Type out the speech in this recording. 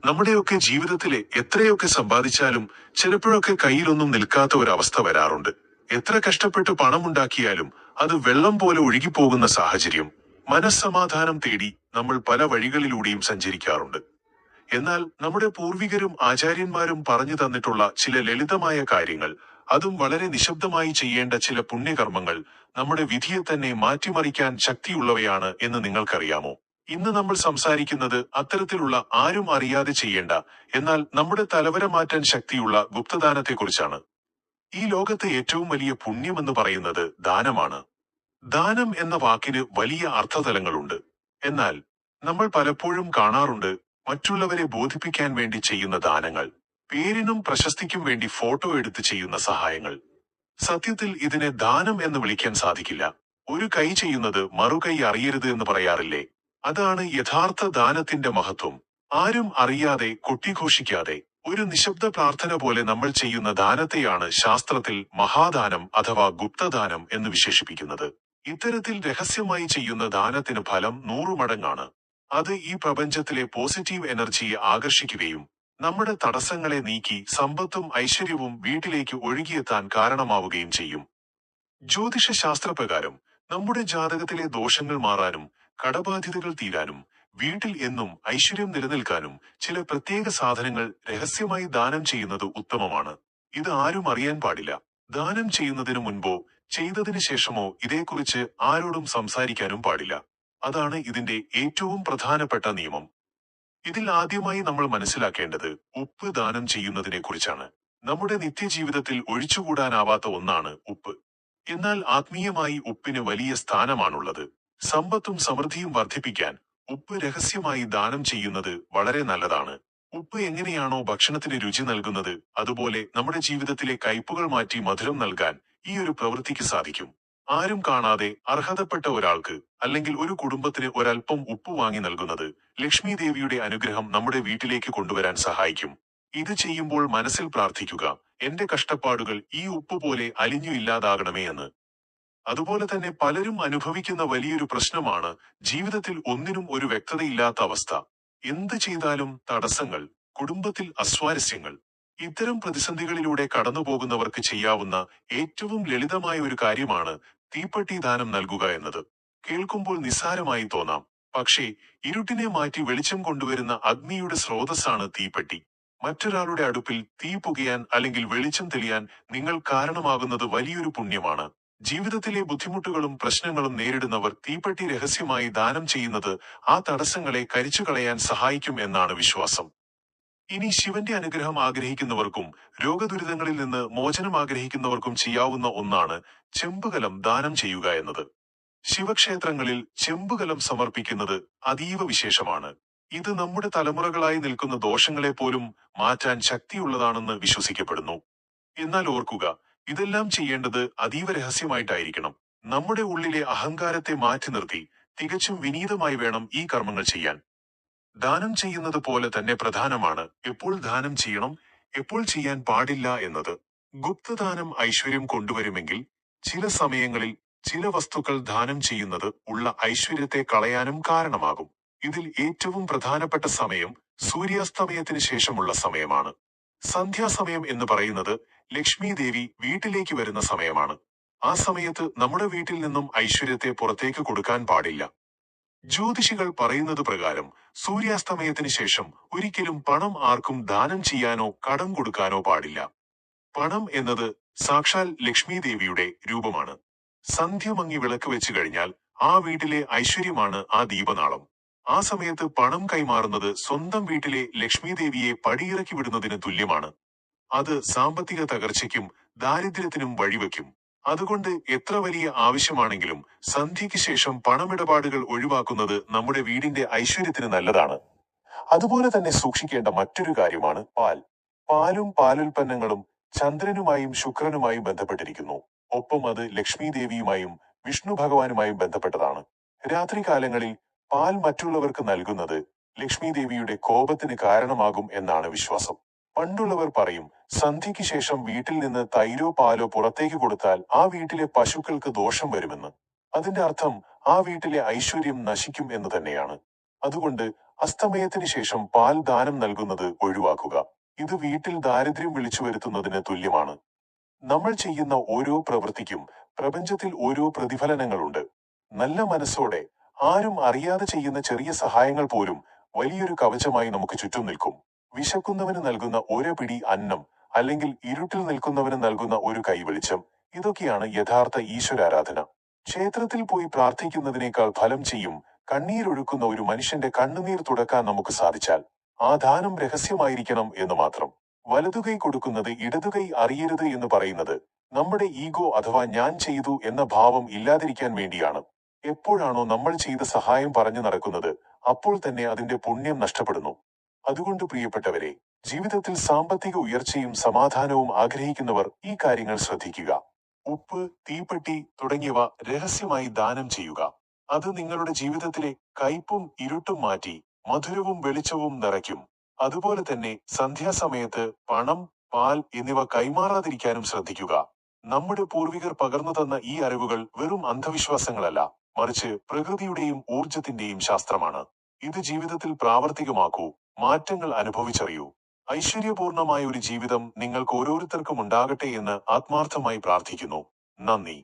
നമ്മുടെയൊക്കെ ജീവിതത്തിലെ എത്രയൊക്കെ സമ്പാദിച്ചാലും ചിലപ്പോഴൊക്കെ കയ്യിലൊന്നും നിൽക്കാത്ത ഒരവസ്ഥ വരാറുണ്ട്. എത്ര കഷ്ടപ്പെട്ട് പണമുണ്ടാക്കിയാലും അത് വെള്ളം പോലെ ഒഴുകിപ്പോകുന്ന സാഹചര്യം. മനസ്സമാധാനം തേടി നമ്മൾ പല വഴികളിലൂടെയും സഞ്ചരിക്കാറുണ്ട്. എന്നാൽ നമ്മുടെ പൂർവികരും ആചാര്യന്മാരും പറഞ്ഞു തന്നിട്ടുള്ള ചില ലളിതമായ കാര്യങ്ങൾ, അതും വളരെ നിശബ്ദമായി ചെയ്യേണ്ട ചില പുണ്യകർമ്മങ്ങൾ, നമ്മുടെ വിധിയെ തന്നെ മാറ്റിമറിക്കാൻ ശക്തിയുള്ളവയാണ് എന്ന് നിങ്ങൾക്കറിയാമോ? ഇന്ന് നമ്മൾ സംസാരിക്കുന്നത് അത്തരത്തിലുള്ള ആരും അറിയാതെ ചെയ്യേണ്ട, എന്നാൽ നമ്മുടെ തലവര മാറ്റാൻ ശക്തിയുള്ള ഗുപ്തദാനത്തെക്കുറിച്ചാണ്. ഈ ലോകത്തെ ഏറ്റവും വലിയ പുണ്യമെന്ന് പറയുന്നത് ദാനമാണ്. ദാനം എന്ന വാക്കിന് വലിയ അർത്ഥതലങ്ങളുണ്ട്. എന്നാൽ നമ്മൾ പലപ്പോഴും കാണാറുണ്ട് മറ്റുള്ളവരെ ബോധിപ്പിക്കാൻ വേണ്ടി ചെയ്യുന്ന ദാനങ്ങൾ, പേരിനും പ്രശസ്തിക്കും വേണ്ടി ഫോട്ടോ എടുത്ത് ചെയ്യുന്ന സഹായങ്ങൾ. സത്യത്തിൽ ഇതിനെ ദാനം എന്ന് വിളിക്കാൻ സാധിക്കില്ല. ഒരു കൈ ചെയ്യുന്നത് മറുകൈ അറിയരുത് എന്ന് പറയാറില്ലേ? അതാണ് യഥാർത്ഥ ദാനത്തിന്റെ മഹത്വം. ആരും അറിയാതെ, കൊട്ടിഘോഷിക്കാതെ, ഒരു നിശബ്ദ പ്രാർത്ഥന പോലെ നമ്മൾ ചെയ്യുന്ന ദാനത്തെയാണ് ശാസ്ത്രത്തിൽ മഹാദാനം അഥവാ ഗുപ്തദാനം എന്ന് വിശേഷിപ്പിക്കുന്നത്. ഇത്തരത്തിൽ രഹസ്യമായി ചെയ്യുന്ന ദാനത്തിന് ഫലം 100 മടങ്ങാണ്. അത് ഈ പ്രപഞ്ചത്തിലെ പോസിറ്റീവ് എനർജിയെ ആകർഷിക്കുകയും നമ്മുടെ തടസ്സങ്ങളെ നീക്കി സമ്പത്തും ഐശ്വര്യവും വീട്ടിലേക്ക് ഒഴുകിയെത്താൻ കാരണമാവുകയും ചെയ്യും. ജ്യോതിഷ ശാസ്ത്രപ്രകാരം നമ്മുടെ ജാതകത്തിലെ ദോഷങ്ങൾ മാറാനും കടബാധ്യതകൾ തീരാനും വീട്ടിൽ എന്നും ഐശ്വര്യം നിലനിൽക്കാനും ചില പ്രത്യേക സാധനങ്ങൾ രഹസ്യമായി ദാനം ചെയ്യുന്നത് ഉത്തമമാണ്. ഇത് ആരും അറിയാൻ പാടില്ല. ദാനം ചെയ്യുന്നതിനു മുൻപോ ചെയ്തതിനു ശേഷമോ ഇതേക്കുറിച്ച് ആരോടും സംസാരിക്കാനും പാടില്ല. അതാണ് ഇതിന്റെ ഏറ്റവും പ്രധാനപ്പെട്ട നിയമം. ഇതിൽ ആദ്യമായി നമ്മൾ മനസ്സിലാക്കേണ്ടത് ഉപ്പ് ദാനം ചെയ്യുന്നതിനെ കുറിച്ചാണ്. നമ്മുടെ നിത്യജീവിതത്തിൽ ഒഴിച്ചുകൂടാനാവാത്ത ഒന്നാണ് ഉപ്പ്. എന്നാൽ ആത്മീയമായി ഉപ്പിന് വലിയ സ്ഥാനമാണുള്ളത്. സമ്പത്തും സമൃദ്ധിയും വർദ്ധിപ്പിക്കാൻ ഉപ്പ് രഹസ്യമായി ദാനം ചെയ്യുന്നത് വളരെ നല്ലതാണ്. ഉപ്പ് എങ്ങനെയാണോ ഭക്ഷണത്തിന് രുചി നൽകുന്നത്, അതുപോലെ നമ്മുടെ ജീവിതത്തിലെ കയ്പുകൾ മാറ്റി മധുരം നൽകാൻ ഈ ഒരു പ്രവൃത്തിക്ക് സാധിക്കും. ആരും കാണാതെ അർഹതപ്പെട്ട ഒരാൾക്ക് അല്ലെങ്കിൽ ഒരു കുടുംബത്തിന് ഒരൽപ്പം ഉപ്പ് വാങ്ങി നൽകുന്നത് ലക്ഷ്മി ദേവിയുടെ അനുഗ്രഹം നമ്മുടെ വീട്ടിലേക്ക് കൊണ്ടുവരാൻ സഹായിക്കും. ഇത് ചെയ്യുമ്പോൾ മനസ്സിൽ പ്രാർത്ഥിക്കുക, എന്റെ കഷ്ടപ്പാടുകൾ ഈ ഉപ്പ് പോലെ അലിഞ്ഞു ഇല്ലാതാകണമേ എന്ന്. അതുപോലെ തന്നെ പലരും അനുഭവിക്കുന്ന വലിയൊരു പ്രശ്നമാണ് ജീവിതത്തിൽ ഒന്നിനും ഒരു വ്യക്തതയില്ലാത്ത അവസ്ഥ. എന്ത് ചെയ്താലും തടസ്സങ്ങൾ, കുടുംബത്തിൽ അസ്വാരസ്യങ്ങൾ. ഇത്തരം പ്രതിസന്ധികളിലൂടെ കടന്നുപോകുന്നവർക്ക് ചെയ്യാവുന്ന ഏറ്റവും ലളിതമായ ഒരു കാര്യമാണ് തീപ്പെട്ടി ദാനം നൽകുക എന്നത്. കേൾക്കുമ്പോൾ നിസ്സാരമായി തോന്നാം, പക്ഷേ ഇരുട്ടിനെ മാറ്റി വെളിച്ചം കൊണ്ടുവരുന്ന അഗ്നിയുടെ സ്രോതസ്സാണ് തീപ്പെട്ടി. മറ്റൊരാളുടെ അടുപ്പിൽ തീ പുകയാൻ അല്ലെങ്കിൽ വെളിച്ചം തെളിയാൻ നിങ്ങൾ കാരണമാകുന്നത് വലിയൊരു പുണ്യമാണ്. ജീവിതത്തിലെ ബുദ്ധിമുട്ടുകളും പ്രശ്നങ്ങളും നേരിടുന്നവർ തീപ്പെട്ടി രഹസ്യമായി ദാനം ചെയ്യുന്നത് ആ തടസ്സങ്ങളെ കരിച്ചുകളയാൻ സഹായിക്കും എന്നാണ് വിശ്വാസം. ഇനി ശിവന്റെ അനുഗ്രഹം ആഗ്രഹിക്കുന്നവർക്കും രോഗദുരിതങ്ങളിൽ നിന്ന് മോചനം ആഗ്രഹിക്കുന്നവർക്കും ചെയ്യാവുന്ന ഒന്നാണ് ചെമ്പുകലം ദാനം ചെയ്യുക എന്നത്. ശിവക്ഷേത്രങ്ങളിൽ ചെമ്പുകലം സമർപ്പിക്കുന്നത് അതീവ വിശേഷമാണ്. ഇത് നമ്മുടെ തലമുറകളായി നിൽക്കുന്ന ദോഷങ്ങളെ പോലും മാറ്റാൻ ശക്തിയുള്ളതാണെന്ന് വിശ്വസിക്കപ്പെടുന്നു. എന്നാൽ ഓർക്കുക, ഇതെല്ലാം ചെയ്യേണ്ടത് അതീവ രഹസ്യമായിട്ടായിരിക്കണം. നമ്മുടെ ഉള്ളിലെ അഹങ്കാരത്തെ മാറ്റി നിർത്തി തികച്ചും വിനീതമായി വേണം ഈ കർമ്മങ്ങൾ ചെയ്യാൻ. ദാനം ചെയ്യുന്നത് പോലെ തന്നെ പ്രധാനമാണ് എപ്പോൾ ദാനം ചെയ്യണം, എപ്പോൾ ചെയ്യാൻ പാടില്ല എന്നത്. ഗുപ്തദാനം ഐശ്വര്യം കൊണ്ടുവരുമെങ്കിൽ ചില സമയങ്ങളിൽ ചില വസ്തുക്കൾ ദാനം ചെയ്യുന്നത് ഉള്ള ഐശ്വര്യത്തെ കളയാനും കാരണമാകും. ഇതിൽ ഏറ്റവും പ്രധാനപ്പെട്ട സമയം സൂര്യാസ്തമയത്തിന് ശേഷമുള്ള സമയമാണ്. സന്ധ്യാസമയം എന്ന് പറയുന്നത് ലക്ഷ്മി ദേവി വീട്ടിലേക്ക് വരുന്ന സമയമാണ്. ആ സമയത്ത് നമ്മുടെ വീട്ടിൽ നിന്നും ഐശ്വര്യത്തെ പുറത്തേക്ക് കൊടുക്കാൻ പാടില്ല. ജ്യോതിഷികൾ പറയുന്നത് പ്രകാരം സൂര്യാസ്തമയത്തിന് ശേഷം ഒരിക്കലും പണം ആർക്കും ദാനം ചെയ്യാനോ കടം കൊടുക്കാനോ പാടില്ല. പണം എന്നത് സാക്ഷാൽ ലക്ഷ്മി ദേവിയുടെ രൂപമാണ്. സന്ധ്യ മങ്ങി വിളക്ക് വെച്ച് കഴിഞ്ഞാൽ ആ വീട്ടിലെ ഐശ്വര്യമാണ് ആ ദീപനാളം. ആ സമയത്ത് പണം കൈമാറുന്നത് സ്വന്തം വീട്ടിലെ ലക്ഷ്മി ദേവിയെ പടിയിറക്കി വിടുന്നതിന് തുല്യമാണ്. അത് സാമ്പത്തിക തകർച്ചയ്ക്കും ദാരിദ്ര്യത്തിനും വഴിവെക്കും. അതുകൊണ്ട് എത്ര വലിയ ആവശ്യമാണെങ്കിലും സന്ധ്യയ്ക്ക് ശേഷം പണമിടപാടുകൾ ഒഴിവാക്കുന്നത് നമ്മുടെ വീടിന്റെ ഐശ്വര്യത്തിന് നല്ലതാണ്. അതുപോലെ തന്നെ സൂക്ഷിക്കേണ്ട മറ്റൊരു കാര്യമാണ് പാൽ. പാലും പാലുൽപ്പന്നങ്ങളും ചന്ദ്രനുമായും ശുക്രനുമായും ബന്ധപ്പെട്ടിരിക്കുന്നു. ഒപ്പം അത് ലക്ഷ്മി ദേവിയുമായും വിഷ്ണു ഭഗവാനുമായും ബന്ധപ്പെട്ടതാണ്. രാത്രികാലങ്ങളിൽ പാൽ മറ്റുള്ളവർക്ക് നൽകുന്നത് ലക്ഷ്മി ദേവിയുടെ കോപത്തിന് കാരണമാകും എന്നാണ് വിശ്വാസം. പണ്ടുള്ളവർ പറയും, സന്ധ്യയ്ക്ക് ശേഷം വീട്ടിൽ നിന്ന് തൈരോ പാലോ പുറത്തേക്ക് കൊടുത്താൽ ആ വീട്ടിലെ പശുക്കൾക്ക് ദോഷം വരുമെന്ന്. അതിന്റെ അർത്ഥം ആ വീട്ടിലെ ഐശ്വര്യം നശിക്കും എന്ന് തന്നെയാണ്. അതുകൊണ്ട് അസ്തമയത്തിന് ശേഷം പാൽ ദാനം നൽകുന്നത് ഒഴിവാക്കുക. ഇത് വീട്ടിൽ ദാരിദ്ര്യം വിളിച്ചു വരുത്തുന്നതിന് തുല്യമാണ്. നമ്മൾ ചെയ്യുന്ന ഓരോ പ്രവൃത്തിക്കും പ്രപഞ്ചത്തിൽ ഓരോ പ്രതിഫലനങ്ങളുണ്ട്. നല്ല മനസ്സോടെ ആരും അറിയാതെ ചെയ്യുന്ന ചെറിയ സഹായങ്ങൾ പോലും വലിയൊരു കവചമായി നമുക്ക് ചുറ്റും നിൽക്കും. വിശക്കുന്നവന് നൽകുന്ന ഓരോ പിടി അന്നം, അല്ലെങ്കിൽ ഇരുട്ടിൽ നിൽക്കുന്നവന് നൽകുന്ന ഒരു കൈ വെളിച്ചം, ഇതൊക്കെയാണ് യഥാർത്ഥ ഈശ്വരാരാധന. ക്ഷേത്രത്തിൽ പോയി പ്രാർത്ഥിക്കുന്നതിനേക്കാൾ ഫലം ചെയ്യും കണ്ണീരൊഴുക്കുന്ന ഒരു മനുഷ്യന്റെ കണ്ണുനീർ തുടക്കാൻ നമുക്ക് സാധിച്ചാൽ ആ ദാനം രഹസ്യമായിരിക്കണം എന്ന് മാത്രം. വലതുകൈ കൊടുക്കുന്നത് ഇടതുകൈ അറിയരുത് എന്ന് പറയുന്നത് നമ്മുടെ ഈഗോ അഥവാ ഞാൻ ചെയ്തു എന്ന ഭാവം ഇല്ലാതിരിക്കാൻ വേണ്ടിയാണ്. എപ്പോഴാണോ നമ്മൾ ചെയ്ത സഹായം പറഞ്ഞു നടക്കുന്നത്, അപ്പോൾ തന്നെ അതിന്റെ പുണ്യം നഷ്ടപ്പെടുന്നു. അതുകൊണ്ട് പ്രിയപ്പെട്ടവരെ, ജീവിതത്തിൽ സാമ്പത്തിക ഉയർച്ചയും സമാധാനവും ആഗ്രഹിക്കുന്നവർ ഈ കാര്യങ്ങൾ ശ്രദ്ധിക്കുക. ഉപ്പ്, തീപ്പെട്ടി തുടങ്ങിയവ രഹസ്യമായി ദാനം ചെയ്യുക. അത് നിങ്ങളുടെ ജീവിതത്തിലെ കയ്പും ഇരുട്ടും മാറ്റി മധുരവും വെളിച്ചവും നിറയ്ക്കും. അതുപോലെ തന്നെ സന്ധ്യാസമയത്ത് പണം, പാൽ എന്നിവ കൈമാറാതിരിക്കാനും ശ്രദ്ധിക്കുക. നമ്മുടെ പൂർവികർ പകർന്നു തന്ന ഈ അറിവുകൾ വെറും അന്ധവിശ്വാസങ്ങളല്ല, മറിച്ച് പ്രകൃതിയുടെയും ഊർജത്തിന്റെയും ശാസ്ത്രമാണ്. ഇത് ജീവിതത്തിൽ പ്രാവർത്തികമാക്കൂ, മാറ്റങ്ങൾ അനുഭവിച്ചറിയൂ. ഐശ്വര്യപൂർണമായ ഒരു ജീവിതം നിങ്ങൾക്ക് ഓരോരുത്തർക്കും ഉണ്ടാകട്ടെ എന്ന് ആത്മാർത്ഥമായി പ്രാർത്ഥിക്കുന്നു. നന്ദി.